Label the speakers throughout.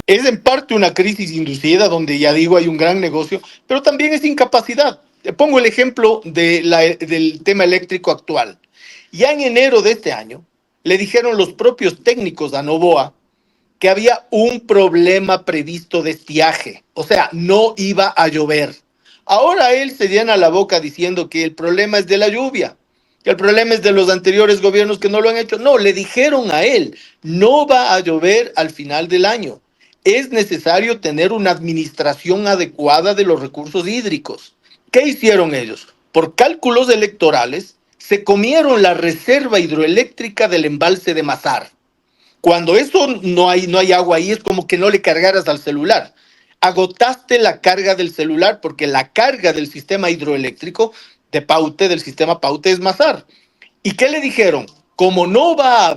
Speaker 1: Es en parte una crisis inducida, donde ya digo hay un gran negocio, pero también es incapacidad. Te pongo el ejemplo del tema eléctrico actual. Ya en enero de este año, le dijeron los propios técnicos a Novoa que había un problema previsto de estiaje, o sea, no iba a llover. Ahora él se llena la boca diciendo que el problema es de la lluvia, que el problema es de los anteriores gobiernos que no lo han hecho. No, le dijeron a él, no va a llover al final del año. Es necesario tener una administración adecuada de los recursos hídricos. ¿Qué hicieron ellos? Por cálculos electorales, se comieron la reserva hidroeléctrica del embalse de Mazar. Cuando eso no hay agua ahí, es como que no le cargaras al celular. Agotaste la carga del celular porque la carga del sistema hidroeléctrico de Paute, del sistema Paute, es Mazar. ¿Y qué le dijeron? Como no va a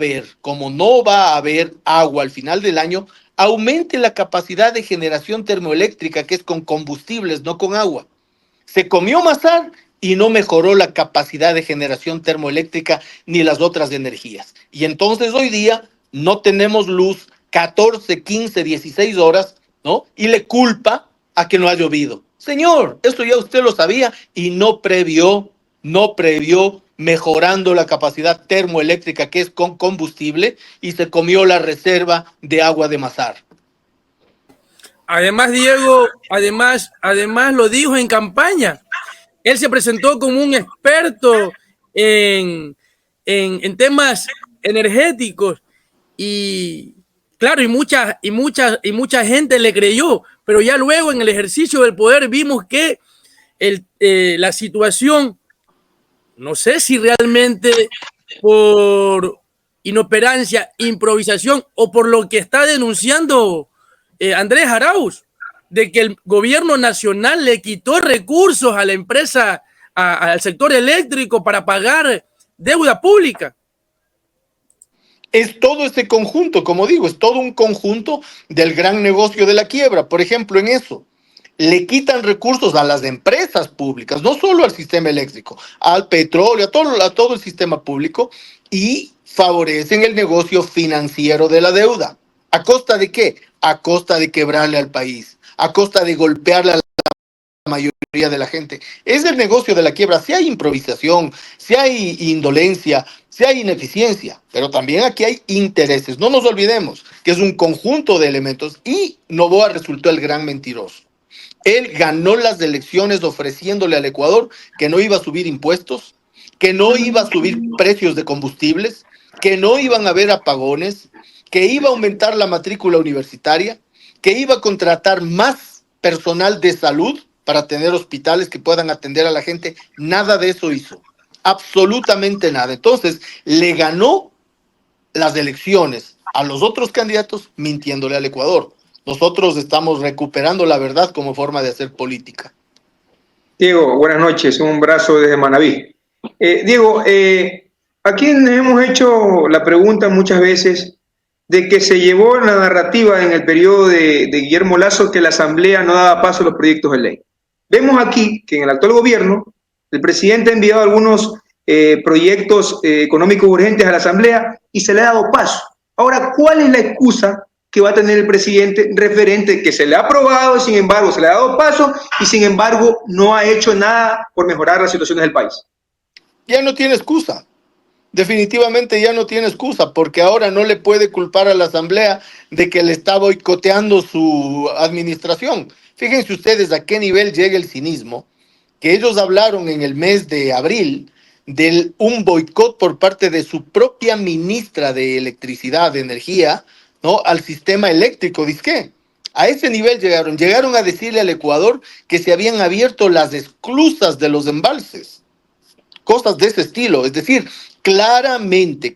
Speaker 1: haber agua al final del año, aumente la capacidad de generación termoeléctrica, que es con combustibles, no con agua. Se comió Mazar y no mejoró la capacidad de generación termoeléctrica ni las otras energías. Y entonces hoy día no tenemos luz 14, 15, 16 horas, ¿no? Y le culpa a que no ha llovido. Señor, eso ya usted lo sabía y no previó mejorando la capacidad termoeléctrica, que es con combustible, y se comió la reserva de agua de Mazar.
Speaker 2: Además, Diego, además lo dijo en campaña. Él se presentó como un experto en temas energéticos y claro, y mucha gente le creyó, pero ya luego en el ejercicio del poder vimos que la situación, no sé si realmente por inoperancia, improvisación o por lo que está denunciando Andrés Arauz, de que el gobierno nacional le quitó recursos a la empresa, al sector eléctrico para pagar deuda pública.
Speaker 1: Es todo este conjunto, como digo, es todo un conjunto del gran negocio de la quiebra. Por ejemplo, en eso, le quitan recursos a las empresas públicas, no solo al sistema eléctrico, al petróleo, a todo el sistema público, y favorecen el negocio financiero de la deuda. ¿A costa de qué? A costa de quebrarle al país, a costa de golpearle a la mayoría de la gente. Es el negocio de la quiebra. Si hay improvisación, si hay indolencia, si hay ineficiencia, pero también aquí hay intereses. No nos olvidemos que es un conjunto de elementos y Novoa resultó el gran mentiroso. Él ganó las elecciones ofreciéndole al Ecuador que no iba a subir impuestos, que no iba a subir precios de combustibles, que no iban a haber apagones, que iba a aumentar la matrícula universitaria, que iba a contratar más personal de salud para tener hospitales que puedan atender a la gente. Nada de eso hizo. Absolutamente nada. Entonces, le ganó las elecciones a los otros candidatos mintiéndole al Ecuador. Nosotros estamos recuperando la verdad como forma de hacer política.
Speaker 3: Diego, buenas noches, un abrazo desde Manabí. Diego, aquí hemos hecho la pregunta muchas veces de que se llevó la narrativa en el periodo de Guillermo Lasso que la Asamblea no daba paso a los proyectos de ley. Vemos aquí que en el actual gobierno el presidente ha enviado algunos proyectos económicos urgentes a la Asamblea y se le ha dado paso. Ahora, ¿cuál es la excusa que va a tener el presidente referente que se le ha aprobado, sin embargo, se le ha dado paso y sin embargo no ha hecho nada por mejorar las situaciones del país?
Speaker 1: Ya no tiene excusa. Definitivamente ya no tiene excusa, porque ahora no le puede culpar a la Asamblea de que le está boicoteando su administración. Fíjense ustedes a qué nivel llega el cinismo, que ellos hablaron en el mes de abril de un boicot por parte de su propia ministra de Electricidad, de Energía, ¿no? Al sistema eléctrico. ¿Dice? A ese nivel llegaron a decirle al Ecuador que se habían abierto las esclusas de los embalses, cosas de ese estilo. Es decir, claramente,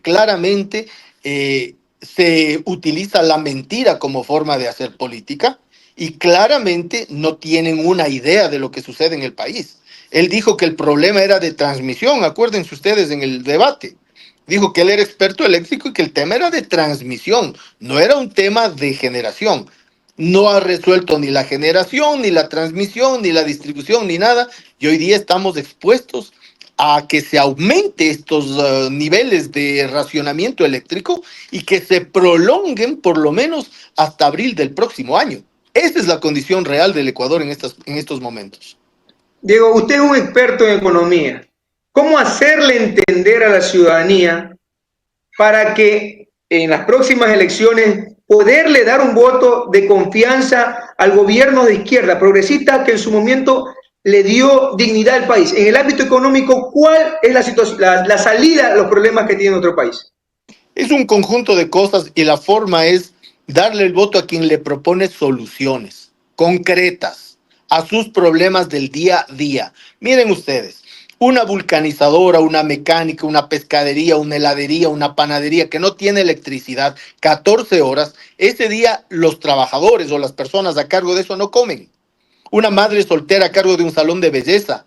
Speaker 1: se utiliza la mentira como forma de hacer política y claramente no tienen una idea de lo que sucede en el país. Él dijo que el problema era de transmisión, acuérdense ustedes en el debate. Dijo que él era experto eléctrico y que el tema era de transmisión, no era un tema de generación. No ha resuelto ni la generación, ni la transmisión, ni la distribución, ni nada. Y hoy día estamos expuestos a que se aumente estos niveles de racionamiento eléctrico y que se prolonguen por lo menos hasta abril del próximo año. Esa es la condición real del Ecuador en estos momentos.
Speaker 3: Diego, usted es un experto en economía. ¿Cómo hacerle entender a la ciudadanía para que en las próximas elecciones poderle dar un voto de confianza al gobierno de izquierda progresista que en su momento le dio dignidad al país? En el ámbito económico, ¿cuál es la situación, la salida a los problemas que tiene nuestro país?
Speaker 1: Es un conjunto de cosas y la forma es darle el voto a quien le propone soluciones concretas a sus problemas del día a día. Miren ustedes, una vulcanizadora, una mecánica, una pescadería, una heladería, una panadería que no tiene electricidad 14 horas, ese día los trabajadores o las personas a cargo de eso no comen. Una madre soltera a cargo de un salón de belleza,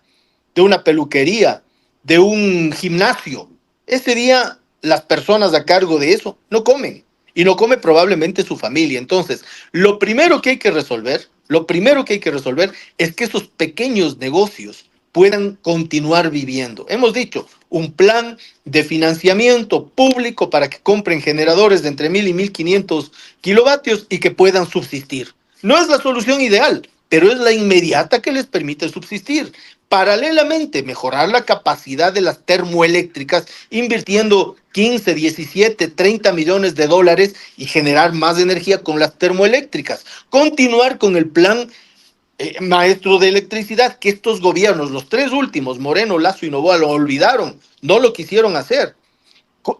Speaker 1: de una peluquería, de un gimnasio. Ese día las personas a cargo de eso no comen y no come probablemente su familia. Entonces, lo primero que hay que resolver es que esos pequeños negocios puedan continuar viviendo. Hemos dicho, un plan de financiamiento público para que compren generadores de entre 1.000 y 1.500 kilovatios y que puedan subsistir. No es la solución ideal, pero es la inmediata que les permite subsistir. Paralelamente, mejorar la capacidad de las termoeléctricas, invirtiendo 15, 17, 30 millones de dólares y generar más energía con las termoeléctricas. Continuar con el plan maestro de electricidad, que estos gobiernos, los tres últimos, Moreno, Lasso y Noboa, lo olvidaron, no lo quisieron hacer.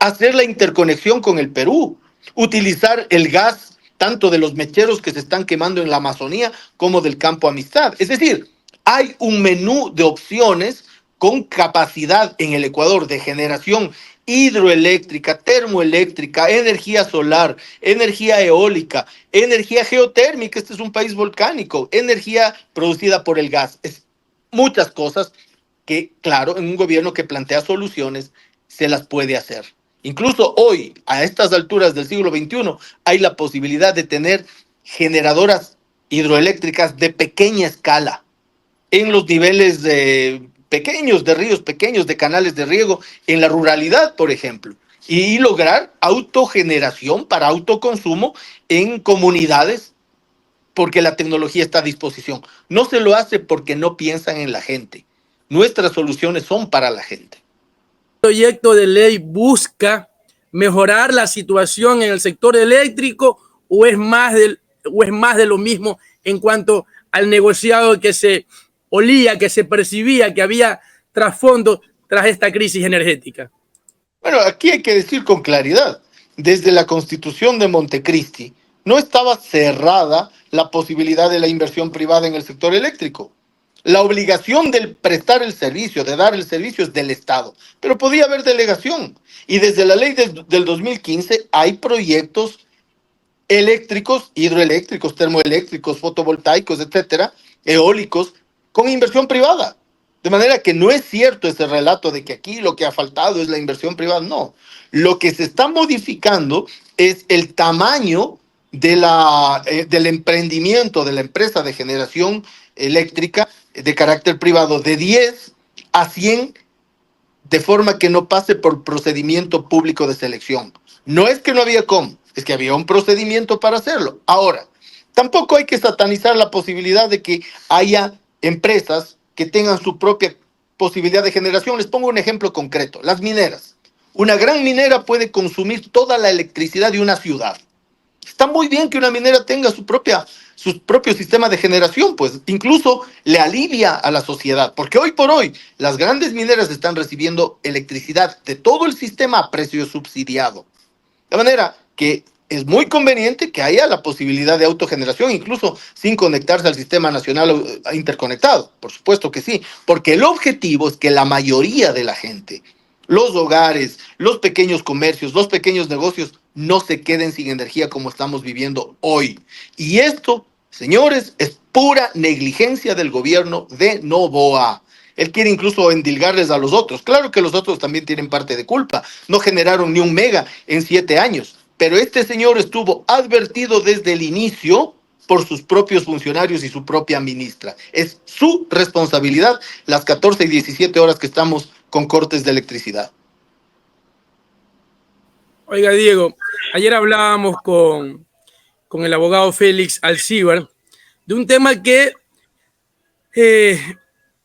Speaker 1: Hacer la interconexión con el Perú, utilizar el gas tanto de los mecheros que se están quemando en la Amazonía como del campo Amistad. Es decir, hay un menú de opciones con capacidad en el Ecuador de generación hidroeléctrica, termoeléctrica, energía solar, energía eólica, energía geotérmica, este es un país volcánico, energía producida por el gas. Es muchas cosas que, claro, en un gobierno que plantea soluciones, se las puede hacer. Incluso hoy, a estas alturas del siglo XXI, hay la posibilidad de tener generadoras hidroeléctricas de pequeña escala en los niveles pequeños de ríos, pequeños de canales de riego, en la ruralidad, por ejemplo, y lograr autogeneración para autoconsumo en comunidades porque la tecnología está a disposición. No se lo hace porque no piensan en la gente. Nuestras soluciones son para la gente.
Speaker 2: El proyecto de ley busca mejorar la situación en el sector eléctrico o es más de lo mismo en cuanto al negociado que se olía, que se percibía que había trasfondo tras esta crisis energética?
Speaker 1: Bueno, aquí hay que decir con claridad, desde la Constitución de Montecristi no estaba cerrada la posibilidad de la inversión privada en el sector eléctrico. La obligación de prestar el servicio, de dar el servicio, es del Estado, pero podía haber delegación. Y desde la ley del 2015 hay proyectos eléctricos, hidroeléctricos, termoeléctricos, fotovoltaicos, etcétera, eólicos, con inversión privada. De manera que no es cierto ese relato de que aquí lo que ha faltado es la inversión privada. No. Lo que se está modificando es el tamaño del emprendimiento de la empresa de generación eléctrica de carácter privado de 10 a 100 de forma que no pase por procedimiento público de selección. No es que no había cómo, es que había un procedimiento para hacerlo. Ahora, tampoco hay que satanizar la posibilidad de que haya empresas que tengan su propia posibilidad de generación. Les pongo un ejemplo concreto, las mineras. Una gran minera puede consumir toda la electricidad de una ciudad. Está muy bien que una minera tenga su propio sistema de generación, pues incluso le alivia a la sociedad, porque hoy por hoy las grandes mineras están recibiendo electricidad de todo el sistema a precio subsidiado. De manera que es muy conveniente que haya la posibilidad de autogeneración, incluso sin conectarse al sistema nacional interconectado. Por supuesto que sí, porque el objetivo es que la mayoría de la gente, los hogares, los pequeños comercios, los pequeños negocios, no se queden sin energía como estamos viviendo hoy. Y esto, señores, es pura negligencia del gobierno de Noboa. Él quiere incluso endilgarles a los otros. Claro que los otros también tienen parte de culpa. No generaron ni un mega en 7 años. Pero este señor estuvo advertido desde el inicio por sus propios funcionarios y su propia ministra. Es su responsabilidad las 14 y 17 horas que estamos con cortes de electricidad.
Speaker 2: Oiga, Diego, ayer hablábamos con el abogado Félix Alcíbar de un tema que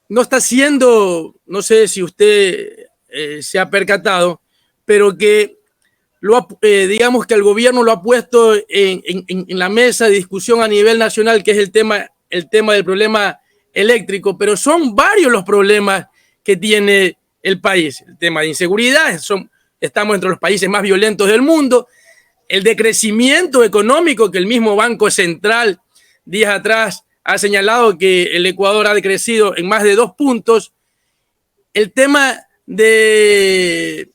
Speaker 2: no está siendo, no sé si usted se ha percatado, pero que digamos que el gobierno lo ha puesto en la mesa de discusión a nivel nacional, que es el tema del problema eléctrico, pero son varios los problemas que tiene el país. El tema de inseguridad, estamos entre los países más violentos del mundo, el decrecimiento económico que el mismo Banco Central días atrás ha señalado que el Ecuador ha decrecido en más de 2 puntos, el tema de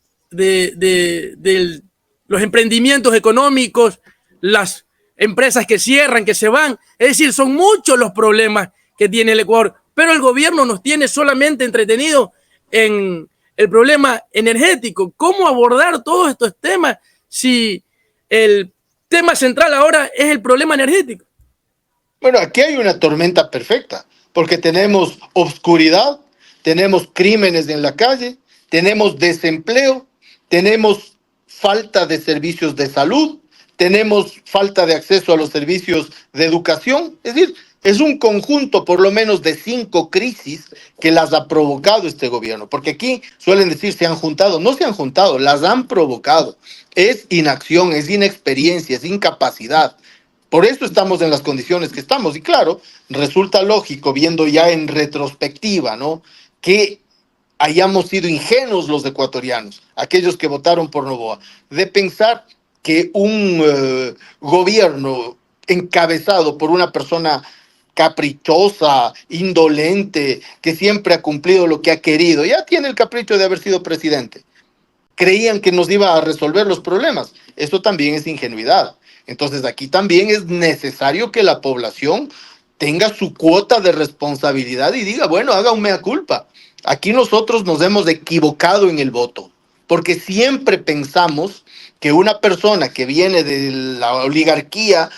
Speaker 2: los emprendimientos económicos, las empresas que cierran, que se van, es decir, son muchos los problemas que tiene el Ecuador, pero el gobierno nos tiene solamente entretenido en el problema energético. ¿Cómo abordar todos estos temas si el tema central ahora es el problema energético?
Speaker 1: Bueno, aquí hay una tormenta perfecta, porque tenemos obscuridad, tenemos crímenes en la calle, tenemos desempleo, tenemos falta de servicios de salud, tenemos falta de acceso a los servicios de educación. Es decir, es un conjunto por lo menos de 5 crisis que las ha provocado este gobierno, porque aquí suelen decir se han juntado, no se han juntado, las han provocado. Es inacción, es inexperiencia, es incapacidad. Por eso estamos en las condiciones que estamos. Y claro, resulta lógico, viendo ya en retrospectiva, ¿no?, que hayamos sido ingenuos los ecuatorianos, aquellos que votaron por Noboa, de pensar que un gobierno encabezado por una persona caprichosa, indolente, que siempre ha cumplido lo que ha querido, ya tiene el capricho de haber sido presidente, creían que nos iba a resolver los problemas. Eso también es ingenuidad. Entonces aquí también es necesario que la población tenga su cuota de responsabilidad y diga, bueno, haga un mea culpa. Aquí nosotros nos hemos equivocado en el voto, porque siempre pensamos que una persona que viene de la oligarquía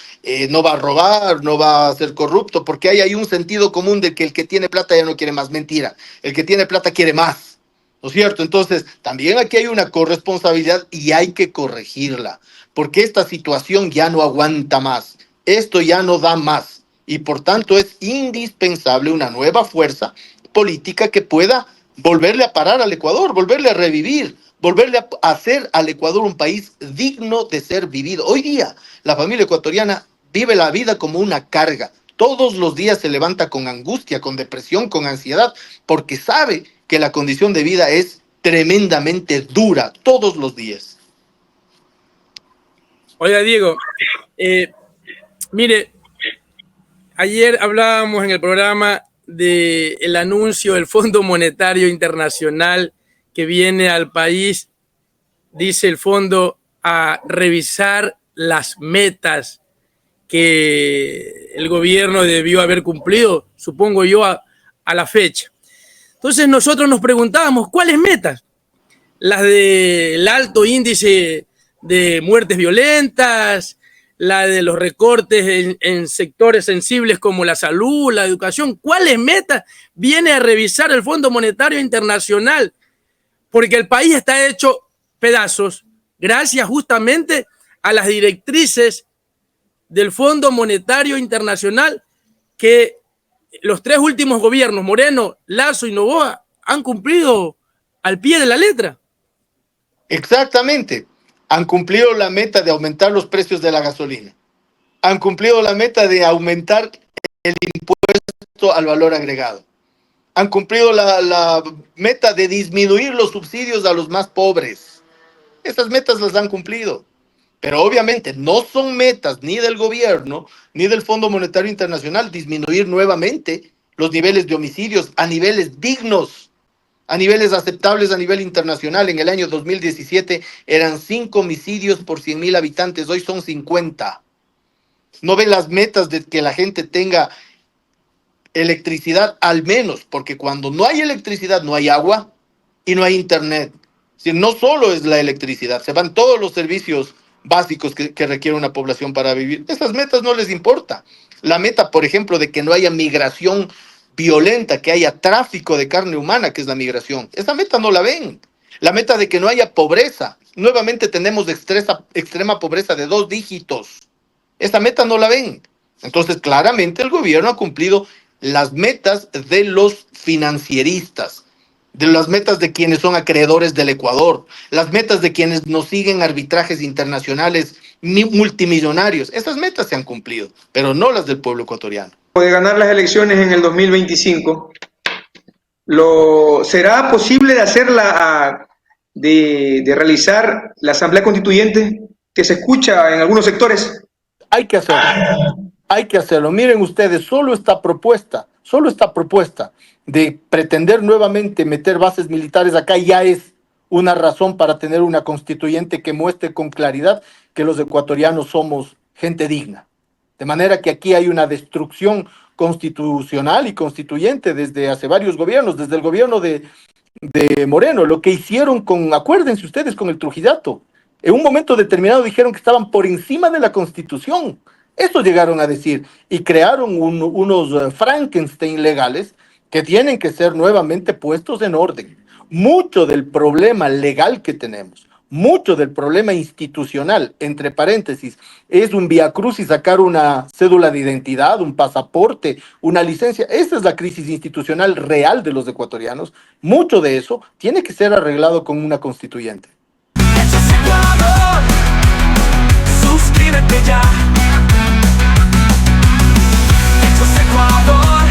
Speaker 1: no va a robar, no va a ser corrupto, porque hay un sentido común de que el que tiene plata ya no quiere más. Mentira, el que tiene plata quiere más, ¿no es cierto? Entonces, también aquí hay una corresponsabilidad y hay que corregirla, porque esta situación ya no aguanta más, esto ya no da más, y por tanto es indispensable una nueva fuerza política que pueda volverle a parar al Ecuador, volverle a revivir, volverle a hacer al Ecuador un país digno de ser vivido. Hoy día la familia ecuatoriana vive la vida como una carga. Todos los días se levanta con angustia, con depresión, con ansiedad, porque sabe que la condición de vida es tremendamente dura todos los días.
Speaker 2: Oiga, Diego, mire, ayer hablábamos en el programa del anuncio del Fondo Monetario Internacional que viene al país, dice el fondo, a revisar las metas que el gobierno debió haber cumplido, supongo yo, a la fecha. Entonces nosotros nos preguntábamos, ¿cuáles metas? Las del alto índice de muertes violentas, la de los recortes en sectores sensibles como la salud, la educación. ¿Cuáles metas viene a revisar el Fondo Monetario Internacional? Porque el país está hecho pedazos gracias justamente a las directrices del Fondo Monetario Internacional que los 3 últimos gobiernos, Moreno, Lasso y Noboa, han cumplido al pie de la letra.
Speaker 1: Exactamente. Han cumplido la meta de aumentar los precios de la gasolina. Han cumplido la meta de aumentar el impuesto al valor agregado. Han cumplido la meta de disminuir los subsidios a los más pobres. Esas metas las han cumplido. Pero obviamente no son metas ni del gobierno ni del Fondo Monetario Internacional disminuir nuevamente los niveles de homicidios a niveles dignos, a niveles aceptables a nivel internacional. En el año 2017 eran 5 homicidios por 100,000 habitantes, hoy son 50. No ven las metas de que la gente tenga electricidad al menos, porque cuando no hay electricidad no hay agua y no hay internet. Es decir, no solo es la electricidad, se van todos los servicios básicos que requiere una población para vivir. Esas metas no les importa. La meta, por ejemplo, de que no haya migración violenta, que haya tráfico de carne humana, que es la migración. Esa meta no la ven. La meta de que no haya pobreza. Nuevamente tenemos extrema pobreza de 2 dígitos. Esa meta no la ven. Entonces, claramente el gobierno ha cumplido las metas de los financieristas, de las metas de quienes son acreedores del Ecuador, las metas de quienes nos siguen arbitrajes internacionales multimillonarios. Esas metas se han cumplido, pero no las del pueblo ecuatoriano.
Speaker 3: De ganar las elecciones en el 2025, ¿será posible de hacerla, de realizar la Asamblea Constituyente que se escucha en algunos sectores?
Speaker 1: Hay que hacerlo. Hay que hacerlo. Miren ustedes, solo esta propuesta de pretender nuevamente meter bases militares acá ya es una razón para tener una constituyente que muestre con claridad que los ecuatorianos somos gente digna. De manera que aquí hay una destrucción constitucional y constituyente desde hace varios gobiernos, desde el gobierno de Moreno, lo que hicieron acuérdense ustedes, con el Trujillato. En un momento determinado dijeron que estaban por encima de la Constitución. Eso llegaron a decir y crearon unos Frankenstein legales que tienen que ser nuevamente puestos en orden. Mucho del problema legal que tenemos, mucho del problema institucional, entre paréntesis, es un viacrucis sacar una cédula de identidad, un pasaporte, una licencia. Esa es la crisis institucional real de los ecuatorianos. Mucho de eso tiene que ser arreglado con una constituyente.
Speaker 4: Suscríbete ya. Ecuador,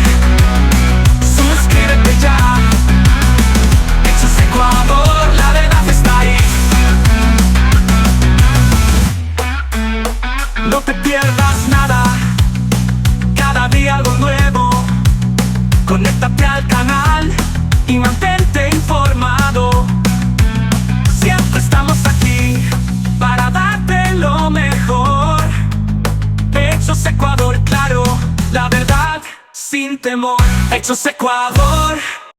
Speaker 4: suscríbete ya. Hechos Ecuador, la verdad está ahí. No te pierdas nada, cada día algo nuevo. Conéctate al canal y mantente informado. Siempre estamos aquí para darte lo mejor. Hechos Ecuador, claro, la verdad sin temor. Hechos Ecuador.